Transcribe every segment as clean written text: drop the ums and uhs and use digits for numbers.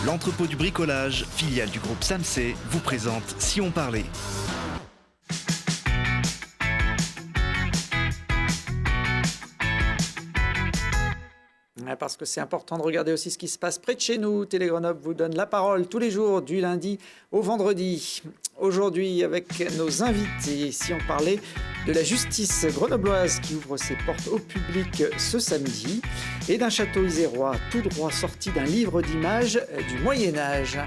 L'entrepôt du bricolage, filiale du groupe Samsé, vous présente Si on parlait. Parce que c'est important de regarder aussi ce qui se passe près de chez nous. Télé Grenoble vous donne la parole tous les jours, du lundi au vendredi. Aujourd'hui, avec nos invités, si on parlait de la justice grenobloise qui ouvre ses portes au public ce samedi et d'un château isérois tout droit sorti d'un livre d'images du Moyen-Âge.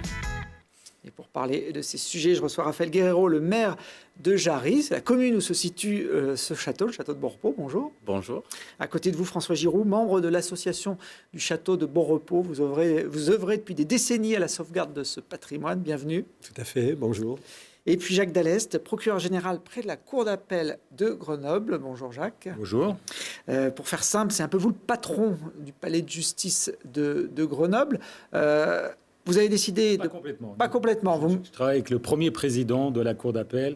Et pour parler de ces sujets, je reçois Raphaël Guerrero, le maire de Jarry. C'est la commune où se situe ce château, le château de Beaurepos. Bonjour. Bonjour. À côté de vous, François Giroux, membre de l'association du château de Beaurepos. Vous œuvrez depuis des décennies à la sauvegarde de ce patrimoine. Bienvenue. Tout à fait, bonjour. Et puis Jacques Dallest, procureur général près de la Cour d'appel de Grenoble. Bonjour Jacques. Bonjour. Pour faire simple, c'est un peu vous le patron du palais de justice de Grenoble. Vous avez décidé Pas complètement. Pas complètement. Je travaille avec le premier président de la Cour d'appel,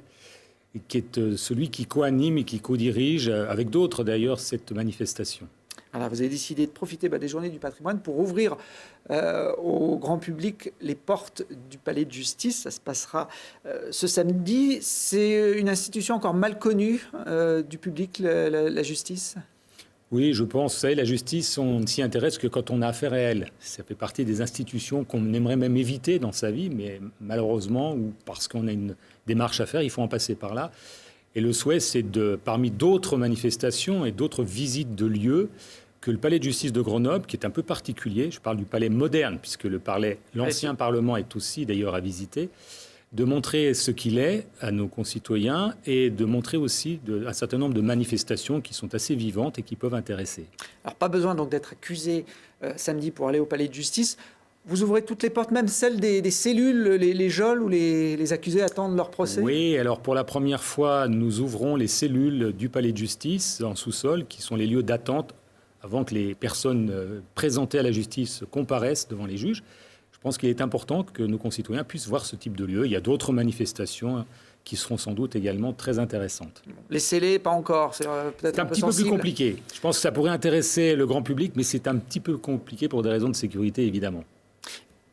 qui est celui qui co-anime et qui co-dirige, avec d'autres d'ailleurs, cette manifestation. Alors, vous avez décidé de profiter des Journées du patrimoine pour ouvrir au grand public les portes du palais de justice. Ça se passera ce samedi. C'est une institution encore mal connue du public, la justice. Oui, je pense. Vous savez, la justice, on ne s'y intéresse que quand on a affaire à elle. Ça fait partie des institutions qu'on aimerait même éviter dans sa vie, mais malheureusement, ou parce qu'on a une démarche à faire, il faut en passer par là. Et le souhait, c'est parmi d'autres manifestations et d'autres visites de lieux, que le palais de justice de Grenoble, qui est un peu particulier, je parle du palais moderne, puisque l'ancien Parlement est aussi d'ailleurs à visiter, de montrer ce qu'il est à nos concitoyens et de montrer aussi un certain nombre de manifestations qui sont assez vivantes et qui peuvent intéresser. Alors, pas besoin donc d'être accusé samedi pour aller au palais de justice. Vous ouvrez toutes les portes, même celles des cellules, les geôles où les accusés attendent leur procès? Oui, alors pour la première fois, nous ouvrons les cellules du palais de justice en sous-sol, qui sont les lieux d'attente avant que les personnes présentées à la justice comparaissent devant les juges. Je pense qu'il est important que nos concitoyens puissent voir ce type de lieu. Il y a d'autres manifestations qui seront sans doute également très intéressantes. Les scellés, pas encore. C'est peut-être un petit peu plus compliqué. Je pense que ça pourrait intéresser le grand public, mais c'est un petit peu compliqué pour des raisons de sécurité, évidemment.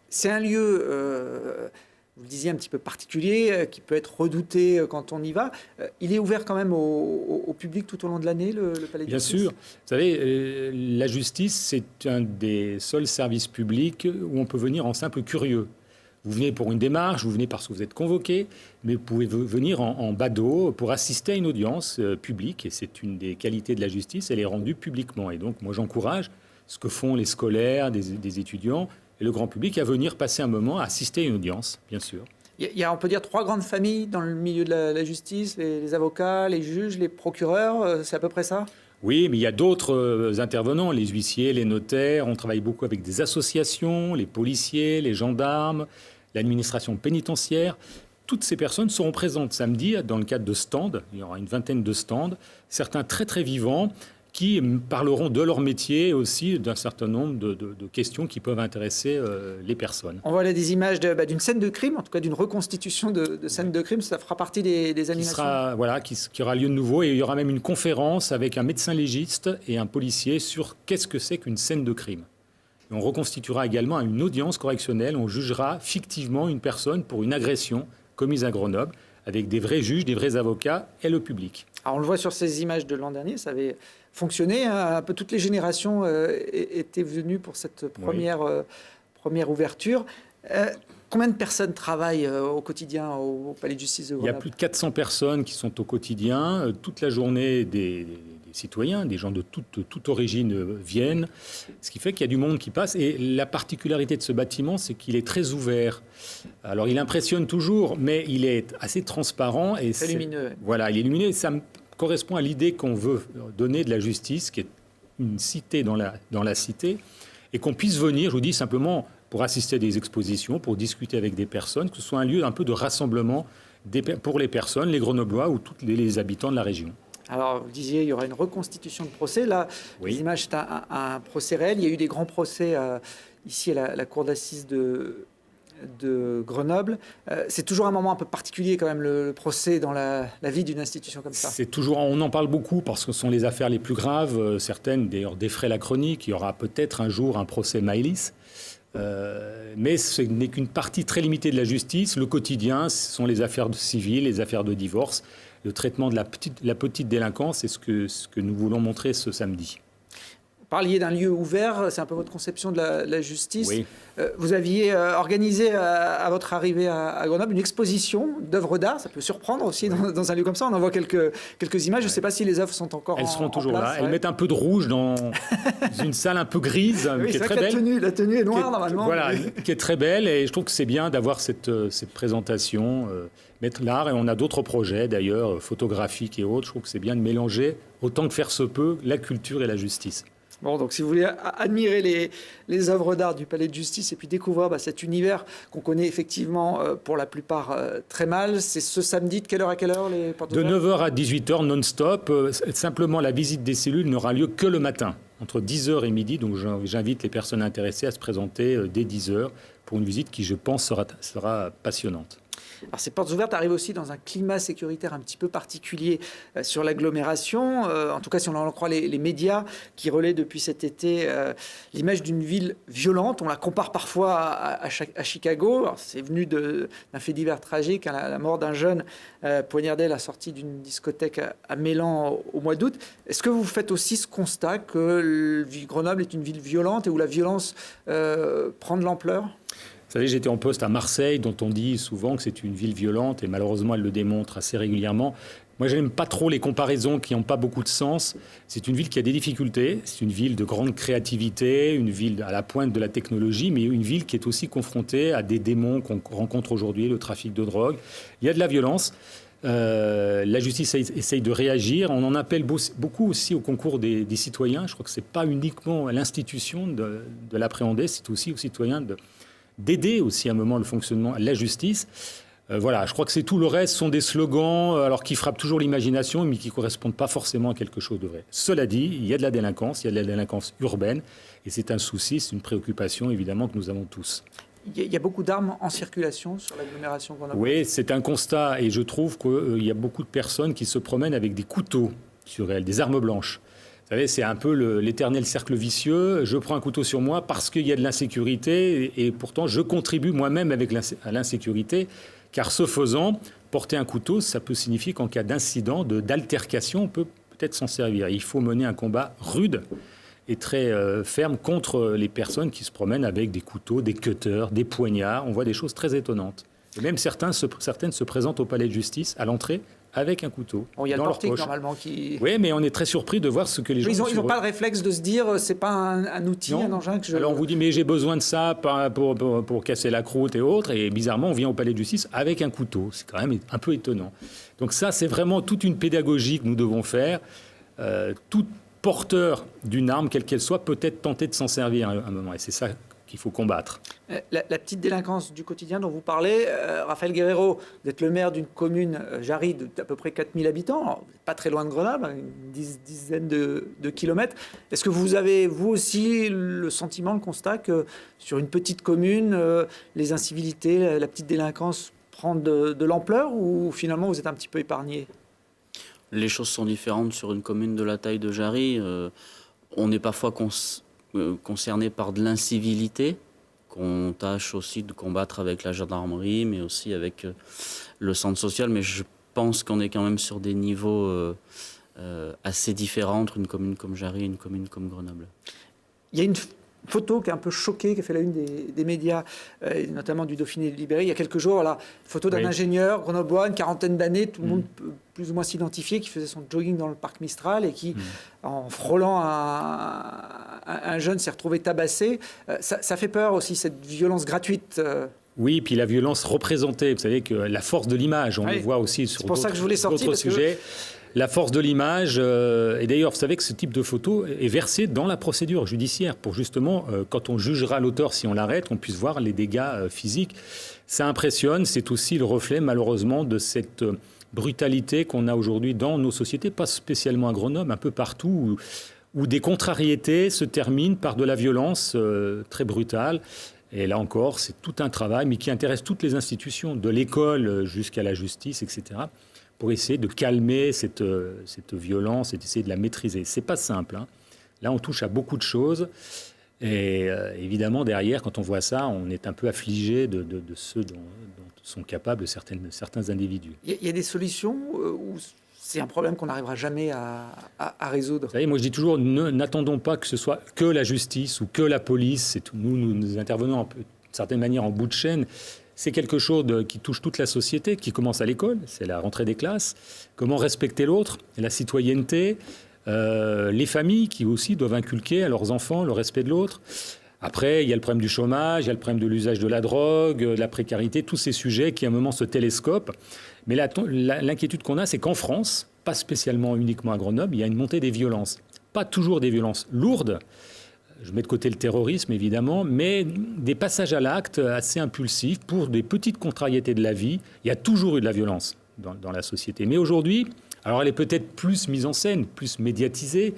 C'est un lieu, vous le disiez, un petit peu particulier, qui peut être redouté quand on y va. Il est ouvert quand même au public tout au long de l'année, le palais de justice? Bien sûr. Vous savez, la justice, c'est un des seuls services publics où on peut venir en simple curieux. Vous venez pour une démarche, vous venez parce que vous êtes convoqué, mais vous pouvez venir en badaud pour assister à une audience publique. Et c'est une des qualités de la justice, elle est rendue publiquement. Et donc, moi, j'encourage ce que font les scolaires, des étudiants, et le grand public à venir passer un moment à assister à une audience, bien sûr. Il y a, on peut dire, 3 grandes familles dans le milieu de la justice, les avocats, les juges, les procureurs, c'est à peu près ça? Oui, mais il y a d'autres intervenants, les huissiers, les notaires. On travaille beaucoup avec des associations, les policiers, les gendarmes, l'administration pénitentiaire. Toutes ces personnes seront présentes samedi dans le cadre de stands. Il y aura une vingtaine de stands, certains très très vivants, qui parleront de leur métier et aussi d'un certain nombre de questions qui peuvent intéresser les personnes. On voit là des images d'une scène de crime, en tout cas d'une reconstitution de scène de crime. Ça fera partie des animations qui aura lieu de nouveau. Et il y aura même une conférence avec un médecin légiste et un policier sur qu'est-ce que c'est qu'une scène de crime. Et on reconstituera également une audience correctionnelle. On jugera fictivement une personne pour une agression commise à Grenoble, avec des vrais juges, des vrais avocats et le public. Alors on le voit sur ces images de l'an dernier, ça avait fonctionné. Un peu toutes les générations étaient venues pour cette première ouverture. Combien de personnes travaillent au quotidien au palais de justice de Grenoble? Il y a plus de 400 personnes qui sont au quotidien. Toute la journée, des citoyens, des gens de toute origine viennent. Ce qui fait qu'il y a du monde qui passe. Et la particularité de ce bâtiment, c'est qu'il est très ouvert. Alors, il impressionne toujours, mais il est assez transparent. Et c'est lumineux. Voilà, il est lumineux. Et ça correspond à l'idée qu'on veut donner de la justice, qui est une cité dans la cité, et qu'on puisse venir, je vous dis simplement, pour assister à des expositions, pour discuter avec des personnes, que ce soit un lieu un peu de rassemblement pour les personnes, les Grenoblois ou tous les habitants de la région. Alors, vous disiez, il y aura une reconstitution de procès. Là, oui. Les images, c'est un procès réel. Il y a eu des grands procès ici à la cour d'assises de Grenoble. C'est toujours un moment un peu particulier quand même, le procès dans la vie d'une institution comme ça. C'est toujours, on en parle beaucoup parce que ce sont les affaires les plus graves. Certaines, d'ailleurs, défraient la chronique. Il y aura peut-être un jour un procès Maëlys. Mais ce n'est qu'une partie très limitée de la justice. Le quotidien, ce sont les affaires civiles, les affaires de divorce, le traitement de la petite délinquance, c'est ce que nous voulons montrer ce samedi. Vous parliez d'un lieu ouvert, c'est un peu votre conception de la justice. Oui. Vous aviez organisé à votre arrivée à Grenoble une exposition d'œuvres d'art. Ça peut surprendre aussi dans un lieu comme ça. On en voit quelques images. Je ne sais pas si les œuvres sont encore Elles seront toujours place, là. Elles mettent un peu de rouge dans une salle un peu grise, oui, qui est très belle. La tenue est noire normalement. Voilà, qui est très belle. Et je trouve que c'est bien d'avoir cette présentation, mettre l'art. Et on a d'autres projets d'ailleurs, photographiques et autres. Je trouve que c'est bien de mélanger, autant que faire se peut, la culture et la justice. Bon, donc si vous voulez admirer les œuvres d'art du Palais de Justice et puis découvrir cet univers qu'on connaît effectivement pour la plupart très mal, c'est ce samedi de quelle heure à quelle heure les portes De ouvertes ? 9h à 18h non-stop. Simplement, la visite des cellules n'aura lieu que le matin, entre 10h et midi. Donc j'invite les personnes intéressées à se présenter dès 10h pour une visite qui, je pense, sera passionnante. Alors, ces portes ouvertes arrivent aussi dans un climat sécuritaire un petit peu particulier sur l'agglomération. En tout cas, si on en croit les médias qui relaient depuis cet été l'image d'une ville violente. On la compare parfois à Chicago. C'est venu d'un fait divers tragique, la mort d'un jeune poignardé à la sortie d'une discothèque à Mélan au mois d'août. Est-ce que vous faites aussi ce constat que Grenoble est une ville violente et où la violence prend de l'ampleur ? Vous savez, j'étais en poste à Marseille, dont on dit souvent que c'est une ville violente, et malheureusement, elle le démontre assez régulièrement. Moi, je n'aime pas trop les comparaisons qui n'ont pas beaucoup de sens. C'est une ville qui a des difficultés, c'est une ville de grande créativité, une ville à la pointe de la technologie, mais une ville qui est aussi confrontée à des démons qu'on rencontre aujourd'hui, le trafic de drogue. Il y a de la violence. La justice essaye de réagir. On en appelle beaucoup aussi au concours des citoyens. Je crois que ce n'est pas uniquement à l'institution de l'appréhender, c'est aussi aux citoyens d'aider aussi à un moment le fonctionnement de la justice. Voilà, je crois que c'est tout. Le reste sont des slogans alors qui frappent toujours l'imagination, mais qui ne correspondent pas forcément à quelque chose de vrai. Cela dit, il y a de la délinquance, il y a de la délinquance urbaine, et c'est un souci, c'est une préoccupation évidemment que nous avons tous. Il y a beaucoup d'armes en circulation sur l'agglomération Grenoble. Oui, c'est un constat, et je trouve qu'il y a beaucoup de personnes qui se promènent avec des couteaux sur elles, des armes blanches. Vous savez, c'est un peu l'éternel cercle vicieux. Je prends un couteau sur moi parce qu'il y a de l'insécurité et pourtant je contribue moi-même à l'insécurité. Car ce faisant, porter un couteau, ça peut signifier qu'en cas d'incident, d'altercation, on peut peut-être s'en servir. Il faut mener un combat rude et très ferme contre les personnes qui se promènent avec des couteaux, des cutters, des poignards. On voit des choses très étonnantes. Et même certaines se présentent au palais de justice à l'entrée avec un couteau il y a dans le leur portique poche. Normalement qui... Oui, mais on est très surpris de voir ce que les gens... Ils n'ont pas le réflexe de se dire c'est pas un outil, Non. un engin que je... Alors on vous dit mais j'ai besoin de ça pour casser la croûte et autres, et bizarrement on vient au palais de justice avec un couteau. C'est quand même un peu étonnant. Donc ça, c'est vraiment toute une pédagogie que nous devons faire. Tout porteur d'une arme, quelle qu'elle soit, peut être tenté de s'en servir à un moment, et c'est ça qu'il faut combattre. La petite délinquance du quotidien dont vous parlez, Raphaël Guerrero, vous êtes le maire d'une commune, Jarry, d'à peu près 4000 habitants, alors, vous n'êtes pas très loin de Grenoble, une dizaine de kilomètres. Est-ce que vous avez, vous aussi, le sentiment, le constat que sur une petite commune, les incivilités, la petite délinquance prend de l'ampleur, ou finalement vous êtes un petit peu épargné ? Les choses sont différentes sur une commune de la taille de Jarry. On est parfois concerné par de l'incivilité qu'on tâche aussi de combattre avec la gendarmerie, mais aussi avec le centre social. Mais je pense qu'on est quand même sur des niveaux assez différents entre une commune comme Jarry et une commune comme Grenoble. Il y a une photo qui a un peu choqué, qui a fait la une des médias, notamment du Dauphiné libéré, il y a quelques jours. Voilà, photo d'un ingénieur grenoblois, une quarantaine d'années, tout le monde peut plus ou moins s'identifier, qui faisait son jogging dans le parc Mistral et qui, en frôlant un jeune, s'est retrouvé tabassé. Ça fait peur aussi, cette violence gratuite. Oui, puis la violence représentée. Vous savez que la force de l'image, on le voit aussi sur d'autres sujets. La force de l'image, et d'ailleurs, vous savez que ce type de photo est versé dans la procédure judiciaire pour justement, quand on jugera l'auteur, si on l'arrête, on puisse voir les dégâts physiques. Ça impressionne, c'est aussi le reflet, malheureusement, de cette brutalité qu'on a aujourd'hui dans nos sociétés, pas spécialement à Grenoble, un peu partout, où des contrariétés se terminent par de la violence très brutale. Et là encore, c'est tout un travail, mais qui intéresse toutes les institutions, de l'école jusqu'à la justice, etc., pour essayer de calmer cette violence et d'essayer de la maîtriser. C'est pas simple, hein. Là, on touche à beaucoup de choses. Et évidemment, derrière, quand on voit ça, on est un peu affligé de ceux dont sont capables certains individus. Il y a des solutions où c'est un problème qu'on n'arrivera jamais à résoudre? Vous savez, moi je dis toujours, n'attendons pas que ce soit que la justice ou que la police. C'est tout. Nous intervenons d'une certaine manière en bout de chaîne. C'est quelque chose qui touche toute la société, qui commence à l'école, c'est la rentrée des classes. Comment respecter l'autre, la citoyenneté, les familles qui aussi doivent inculquer à leurs enfants le respect de l'autre. Après, il y a le problème du chômage, il y a le problème de l'usage de la drogue, de la précarité, tous ces sujets qui à un moment se télescopent. Mais l'inquiétude qu'on a, c'est qu'en France, pas spécialement uniquement à Grenoble, il y a une montée des violences. Pas toujours des violences lourdes. Je mets de côté le terrorisme, évidemment, mais des passages à l'acte assez impulsifs pour des petites contrariétés de la vie. Il y a toujours eu de la violence dans la société. Mais aujourd'hui, alors elle est peut-être plus mise en scène, plus médiatisée.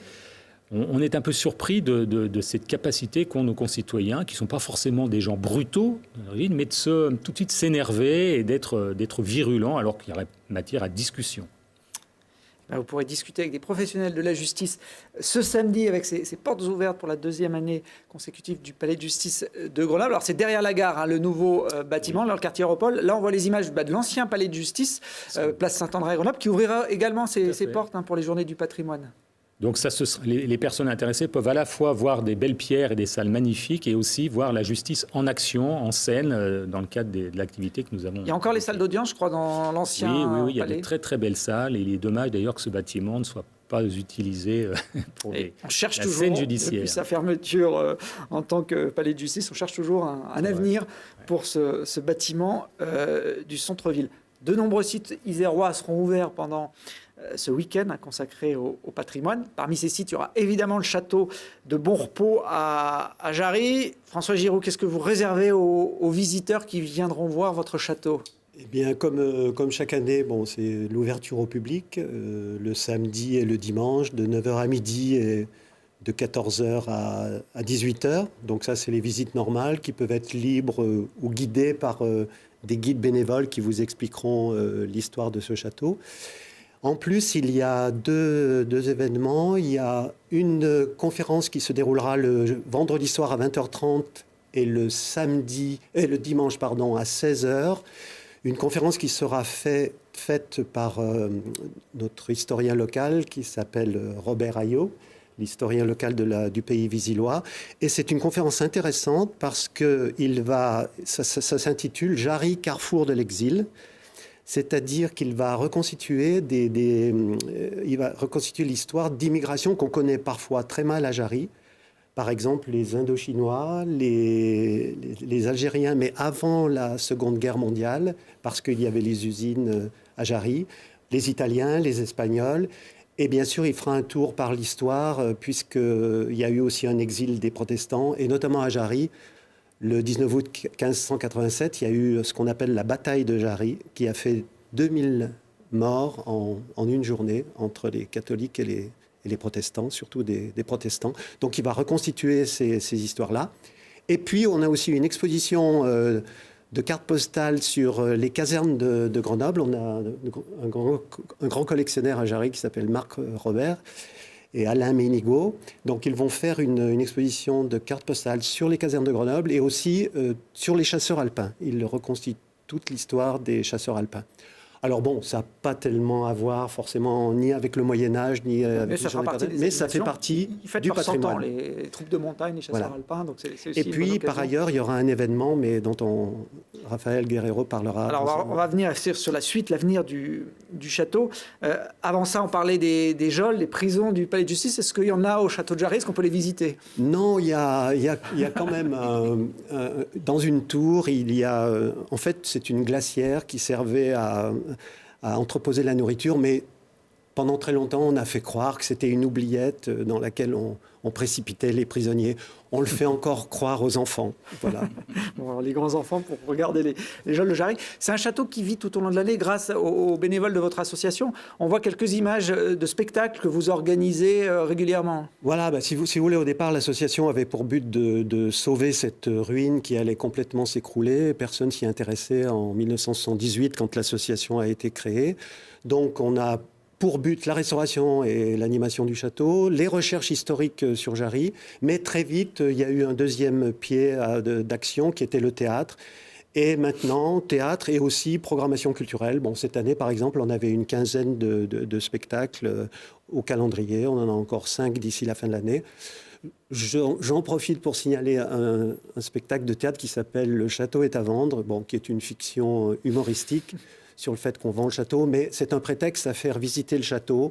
On est un peu surpris de cette capacité qu'ont nos concitoyens, qui ne sont pas forcément des gens brutaux, mais de tout de suite s'énerver et d'être virulents, alors qu'il y aurait matière à discussion. Vous pourrez discuter avec des professionnels de la justice ce samedi avec ces portes ouvertes pour la 2e année consécutive du Palais de justice de Grenoble. Alors c'est derrière la gare, le nouveau bâtiment, dans le quartier Europol. Là on voit les images de l'ancien Palais de justice, place Saint-André à Grenoble, qui ouvrira également ses portes pour les journées du patrimoine. Donc ça, les personnes intéressées peuvent à la fois voir des belles pierres et des salles magnifiques et aussi voir la justice en action, en scène, dans le cadre de l'activité que nous avons. Il y a encore les salles d'audience, je crois, dans l'ancien palais. Oui, il y a de très très belles salles et il est dommage d'ailleurs que ce bâtiment ne soit pas utilisé pour on cherche la toujours, scène judiciaire. Depuis sa fermeture en tant que palais de justice, on cherche toujours un avenir pour ce bâtiment du centre-ville. De nombreux sites isérois seront ouverts pendant ce week-end consacré au patrimoine. Parmi ces sites, il y aura évidemment le château de Bon Repos à Jarry. François Giraud, qu'est-ce que vous réservez aux visiteurs qui viendront voir votre château ? Eh bien, comme chaque année, c'est l'ouverture au public, le samedi et le dimanche, de 9h à midi et de 14h à 18h. Donc ça, c'est les visites normales qui peuvent être libres ou guidées par des guides bénévoles qui vous expliqueront l'histoire de ce château. En plus, il y a deux événements. Il y a une conférence qui se déroulera le vendredi soir à 20h30 et le dimanche à 16h. Une conférence qui sera faite par notre historien local qui s'appelle Robert Ayot, l'historien local du pays visillois. Et c'est une conférence intéressante parce que ça s'intitule « Jarry, carrefour de l'exil ». C'est-à-dire qu'il va reconstituer l'histoire d'immigration qu'on connaît parfois très mal à Jarry. Par exemple, les Indochinois, les Algériens, mais avant la Seconde Guerre mondiale, parce qu'il y avait les usines à Jarry, les Italiens, les Espagnols. Et bien sûr, il fera un tour par l'histoire, puisqu'il y a eu aussi un exil des protestants, et notamment à Jarry. Le 19 août 1587, il y a eu ce qu'on appelle la bataille de Jarry, qui a fait 2000 morts en une journée entre les catholiques et les protestants, surtout des protestants. Donc il va reconstituer ces histoires-là. Et puis on a aussi une exposition de cartes postales sur les casernes de Grenoble. On a un grand collectionneur à Jarry qui s'appelle Marc Robert et Alain Ménigaud. Donc ils vont faire une exposition de cartes postales sur les casernes de Grenoble et aussi sur les chasseurs alpins. Ils reconstituent toute l'histoire des chasseurs alpins. Alors ça n'a pas tellement à voir forcément ni avec le Moyen-Âge, ni avec les gens mais ça fait partie du patrimoine. Les troupes de montagne, les chasseurs alpins. Donc c'est aussi et puis, par ailleurs, il y aura un événement, mais dont Raphaël Guerrero parlera. Alors, on va venir sur la suite, l'avenir du château. Avant ça, on parlait des geôles, des prisons du Palais de Justice. Est-ce qu'il y en a au château de Jarry? Est-ce qu'on peut les visiter? Non, il y a quand même... dans une tour, il y a... en fait, c'est une glacière qui servait à entreposer la nourriture, mais pendant très longtemps, on a fait croire que c'était une oubliette dans laquelle on précipitait les prisonniers. On le fait encore croire aux enfants. Voilà. Alors, les grands enfants pour regarder les geôles de Jarry. C'est un château qui vit tout au long de l'année grâce aux bénévoles de votre association. On voit quelques images de spectacles que vous organisez régulièrement. Voilà, si vous voulez, au départ, l'association avait pour but de sauver cette ruine qui allait complètement s'écrouler. Personne s'y intéressait en 1978 quand l'association a été créée. Donc on a pour but la restauration et l'animation du château, les recherches historiques sur Jarry, mais très vite, il y a eu un deuxième pied d'action qui était le théâtre. Et maintenant, théâtre et aussi programmation culturelle. Bon, cette année, par exemple, on avait une quinzaine de spectacles au calendrier. On en a encore 5 d'ici la fin de l'année. J'en profite pour signaler un spectacle de théâtre qui s'appelle « Le château est à vendre », bon, qui est une fiction humoristique sur le fait qu'on vend le château, mais c'est un prétexte à faire visiter le château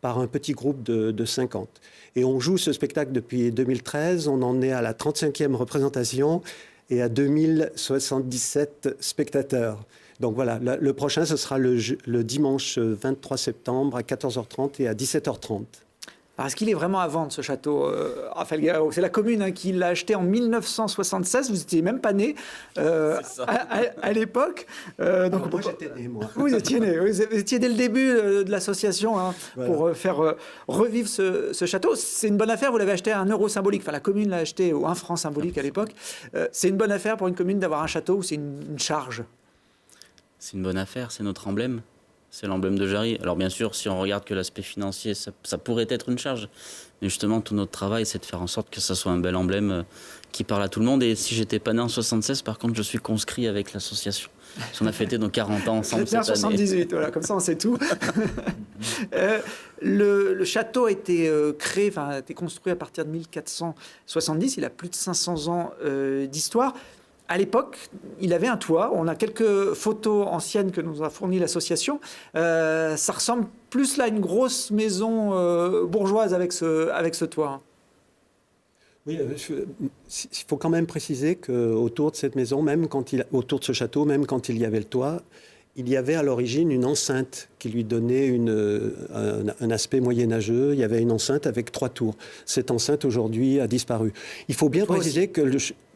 par un petit groupe de 50. Et on joue ce spectacle depuis 2013, on en est à la 35e représentation et à 2077 spectateurs. Donc voilà, le prochain, ce sera le dimanche 23 septembre à 14h30 et à 17h30. Alors, est-ce qu'il est vraiment à vendre, ce château, Raphaël Garreau? C'est la commune qui l'a acheté en 1976. Vous n'étiez même pas né à l'époque. Donc, moi, j'étais né, moi. Vous étiez né. Vous étiez dès le début de l'association voilà. Pour faire revivre ce château. C'est une bonne affaire. Vous l'avez acheté à 1 euro symbolique. Enfin, la commune l'a acheté au 1 franc symbolique à l'époque. C'est une bonne affaire pour une commune d'avoir un château ou c'est une charge? C'est une bonne affaire. C'est notre emblème. C'est l'emblème de Jarry. Alors bien sûr, si on regarde que l'aspect financier, ça pourrait être une charge. Mais justement, tout notre travail, c'est de faire en sorte que ça soit un bel emblème qui parle à tout le monde. Et si j'étais pas né en 76, par contre, je suis conscrit avec l'association. On a fêté nos 40 ans ensemble cette année. 78, voilà, comme ça on sait tout. Le château a été créé, enfin a été construit à partir de 1470. Il a plus de 500 ans d'histoire. À l'époque, il avait un toit. On a quelques photos anciennes que nous a fournies l'association. Ça ressemble plus là à une grosse maison bourgeoise avec ce toit. Oui, il faut quand même préciser qu'autour de cette maison, autour de ce château, même quand il y avait le toit, il y avait à l'origine une enceinte qui lui donnait un aspect moyenâgeux. Il y avait une enceinte avec 3 tours. Cette enceinte, aujourd'hui, a disparu. Il faut bien préciser que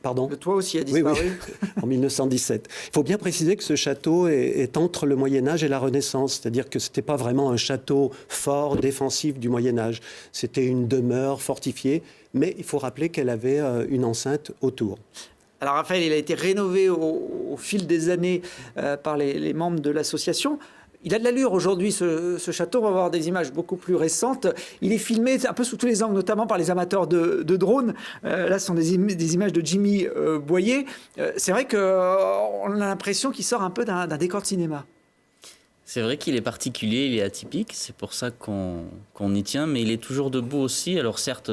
Pardon ? Le toit aussi a disparu. Oui, oui. En 1917. Il faut bien préciser que ce château est entre le Moyen-Âge et la Renaissance. C'est-à-dire que ce n'était pas vraiment un château fort, défensif du Moyen-Âge. C'était une demeure fortifiée, mais il faut rappeler qu'elle avait une enceinte autour. Alors Raphaël, il a été rénové au fil des années par les membres de l'association. Il a de l'allure aujourd'hui, ce château. On va voir des images beaucoup plus récentes. Il est filmé un peu sous tous les angles, notamment par les amateurs de drones. Là, ce sont des images de Jimmy Boyer. C'est vrai qu'on a l'impression qu'il sort un peu d'un décor de cinéma. C'est vrai qu'il est particulier, il est atypique. C'est pour ça qu'on y tient. Mais il est toujours debout aussi. Alors certes,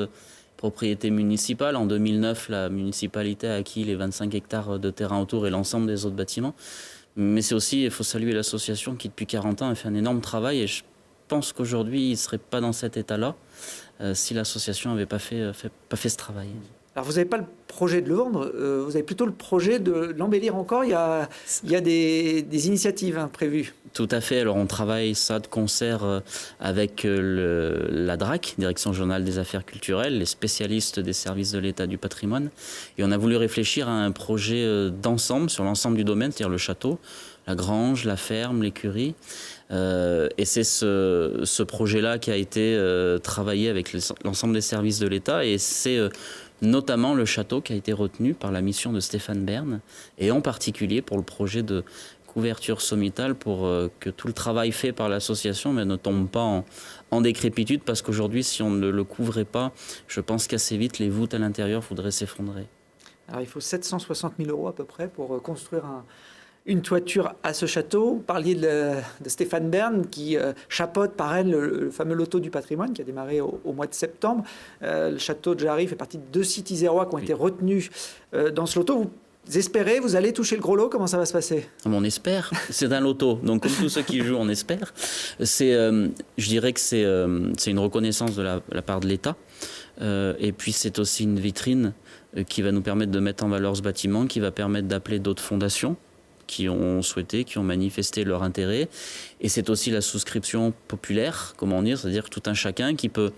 propriété municipale. En 2009, la municipalité a acquis les 25 hectares de terrain autour et l'ensemble des autres bâtiments. Mais c'est aussi, il faut saluer l'association qui, depuis 40 ans, a fait un énorme travail. Et je pense qu'aujourd'hui, il ne serait pas dans cet état-là si l'association n'avait pas fait ce travail. Alors, vous n'avez pas le projet de le vendre, vous avez plutôt le projet de l'embellir encore. Il y a des initiatives prévues. Tout à fait. Alors, on travaille ça de concert avec la DRAC, Direction Régionale des Affaires Culturelles, les spécialistes des services de l'État du patrimoine. Et on a voulu réfléchir à un projet d'ensemble, sur l'ensemble du domaine, c'est-à-dire le château, la grange, la ferme, l'écurie. Et c'est ce projet-là qui a été travaillé avec l'ensemble des services de l'État. Et c'est notamment le château qui a été retenu par la mission de Stéphane Bern, et en particulier pour le projet de couverture sommitale, pour que tout le travail fait par l'association ne tombe pas en décrépitude, parce qu'aujourd'hui, si on ne le couvrait pas, je pense qu'assez vite, les voûtes à l'intérieur voudraient s'effondrer. Alors, il faut 760 000 € à peu près pour construire une toiture à ce château. Vous parliez de Stéphane Bern qui chapeaute par elle le fameux loto du patrimoine qui a démarré au mois de septembre. Le château de Jarry fait partie de 2 sites isérois qui ont été retenus dans ce loto. Vous espérez, vous allez toucher le gros lot, comment ça va se passer ? On espère, c'est un loto, donc comme tous ceux qui jouent, on espère. Je dirais que c'est une reconnaissance de la part de l'État, et puis c'est aussi une vitrine qui va nous permettre de mettre en valeur ce bâtiment, qui va permettre d'appeler d'autres fondations qui ont souhaité, qui ont manifesté leur intérêt. Et c'est aussi la souscription populaire, comment dire, c'est-à-dire tout un chacun qui peut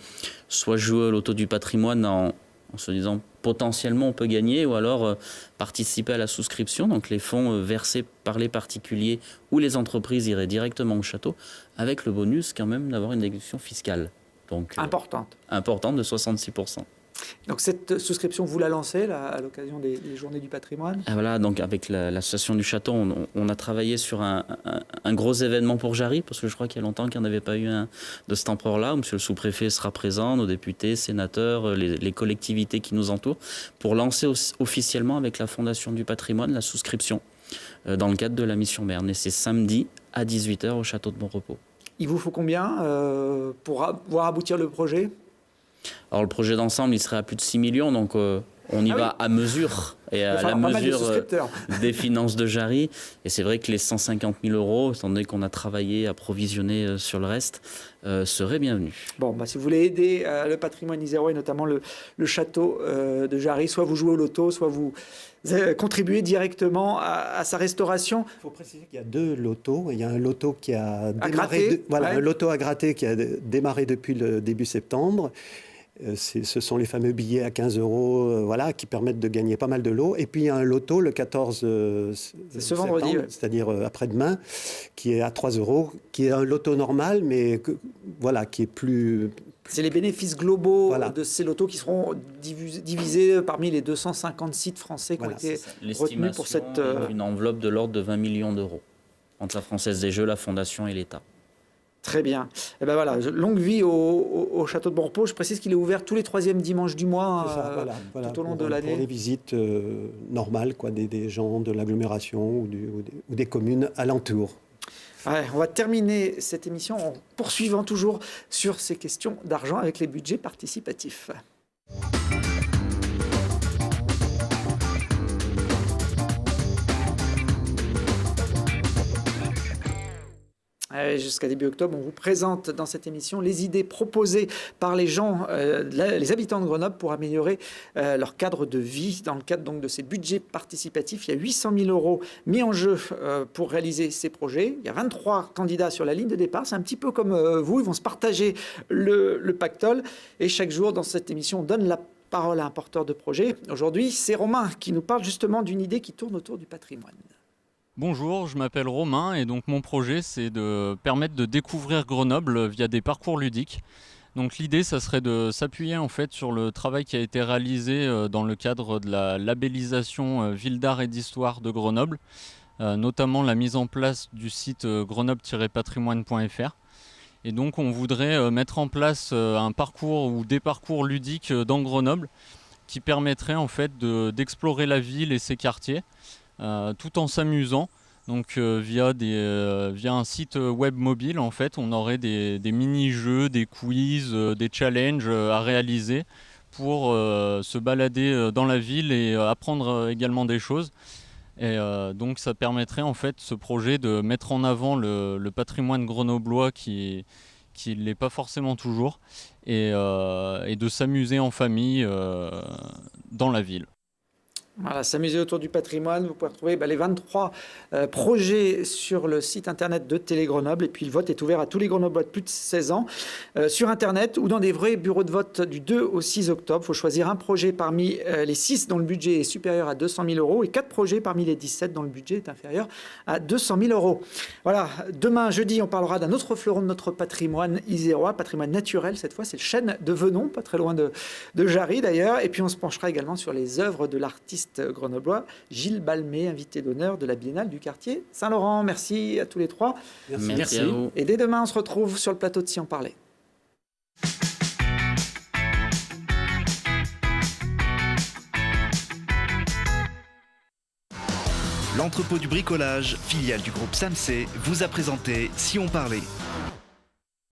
soit jouer au loto du patrimoine en se disant potentiellement on peut gagner, ou alors participer à la souscription. Donc les fonds versés par les particuliers ou les entreprises iraient directement au château, avec le bonus quand même d'avoir une déduction fiscale. Donc, importante de 66%. Donc cette souscription, vous la lancez là, à l'occasion des Journées du patrimoine? Et voilà, donc avec l'association du château, on a travaillé sur un gros événement pour Jarry, parce que je crois qu'il y a longtemps qu'il n'y en avait pas eu un de cette ampleur-là. Monsieur le sous-préfet sera présent, nos députés, sénateurs, les collectivités qui nous entourent, pour lancer officiellement avec la Fondation du patrimoine la souscription dans le cadre de la mission Berne. Et c'est samedi à 18h au château de Bonrepos. Il vous faut combien pour voir aboutir le projet? Alors le projet d'ensemble, il serait à plus de 6 millions, donc on y va à mesure et à la mesure des finances de Jarry. Et c'est vrai que les 150 000 €, étant donné qu'on a travaillé à provisionner sur le reste, seraient bienvenus. Bon, si vous voulez aider le patrimoine isérois et notamment le château de Jarry, soit vous jouez au loto, soit vous contribuez directement à sa restauration. Il faut préciser qu'il y a 2 lotos. Il y a un loto qui a démarré, un loto à gratter qui a démarré depuis le début septembre. Ce sont les fameux billets à 15 €, qui permettent de gagner pas mal de lots. Et puis il y a un loto le 14 septembre, vendredi, c'est-à-dire après-demain, qui est à 3 €, qui est un loto normal, mais qui est plus... C'est les bénéfices globaux de ces lotos qui seront divisés parmi les 250 sites français qui ont été retenus pour cette... Une enveloppe de l'ordre de 20 millions €, entre la Française des Jeux, la Fondation et l'État. Très bien. Et longue vie au château de Bonrepos. Je précise qu'il est ouvert tous les 3e dimanches du mois, tout au long de l'année. Pour les visites normales, des gens de l'agglomération ou des communes alentours. Ouais, on va terminer cette émission en poursuivant toujours sur ces questions d'argent avec les budgets participatifs. Jusqu'à début octobre, on vous présente dans cette émission les idées proposées par les gens, les habitants de Grenoble pour améliorer leur cadre de vie. Dans le cadre donc de ces budgets participatifs, il y a 800 000 € mis en jeu pour réaliser ces projets. Il y a 23 candidats sur la ligne de départ. C'est un petit peu comme vous, ils vont se partager le pactole. Et chaque jour dans cette émission, on donne la parole à un porteur de projet. Aujourd'hui, c'est Romain qui nous parle justement d'une idée qui tourne autour du patrimoine. Bonjour, je m'appelle Romain et donc mon projet c'est de permettre de découvrir Grenoble via des parcours ludiques. Donc l'idée ça serait de s'appuyer en fait sur le travail qui a été réalisé dans le cadre de la labellisation Ville d'art et d'histoire de Grenoble, notamment la mise en place du site grenoble-patrimoine.fr. Et donc on voudrait mettre en place un parcours ou des parcours ludiques dans Grenoble qui permettraient en fait d'explorer la ville et ses quartiers. Tout en s'amusant, donc via un site web mobile en fait, on aurait des mini-jeux, des quiz, des challenges à réaliser pour se balader dans la ville et apprendre également des choses. Et donc ça permettrait en fait ce projet de mettre en avant le patrimoine grenoblois qui l'est pas forcément toujours et de s'amuser en famille dans la ville. Voilà, s'amuser autour du patrimoine. Vous pouvez retrouver les 23 projets sur le site internet de Télé Grenoble. Et puis le vote est ouvert à tous les Grenoblois de plus de 16 ans sur internet ou dans des vrais bureaux de vote du 2 au 6 octobre. Il faut choisir un projet parmi les 6 dont le budget est supérieur à 200 000 € et 4 projets parmi les 17 dont le budget est inférieur à 200 000 €. Voilà, demain jeudi, on parlera d'un autre fleuron de notre patrimoine isérois, patrimoine naturel cette fois, c'est le chêne de Venon, pas très loin de Jarry d'ailleurs. Et puis on se penchera également sur les œuvres de l'artiste grenoblois Gilles Balmé, invité d'honneur de la Biennale du quartier Saint-Laurent. Merci à tous les trois. Merci à vous. Et dès demain, on se retrouve sur le plateau de Si on parlait. L'entrepôt du bricolage, filiale du groupe Samsé, vous a présenté Si on parlait.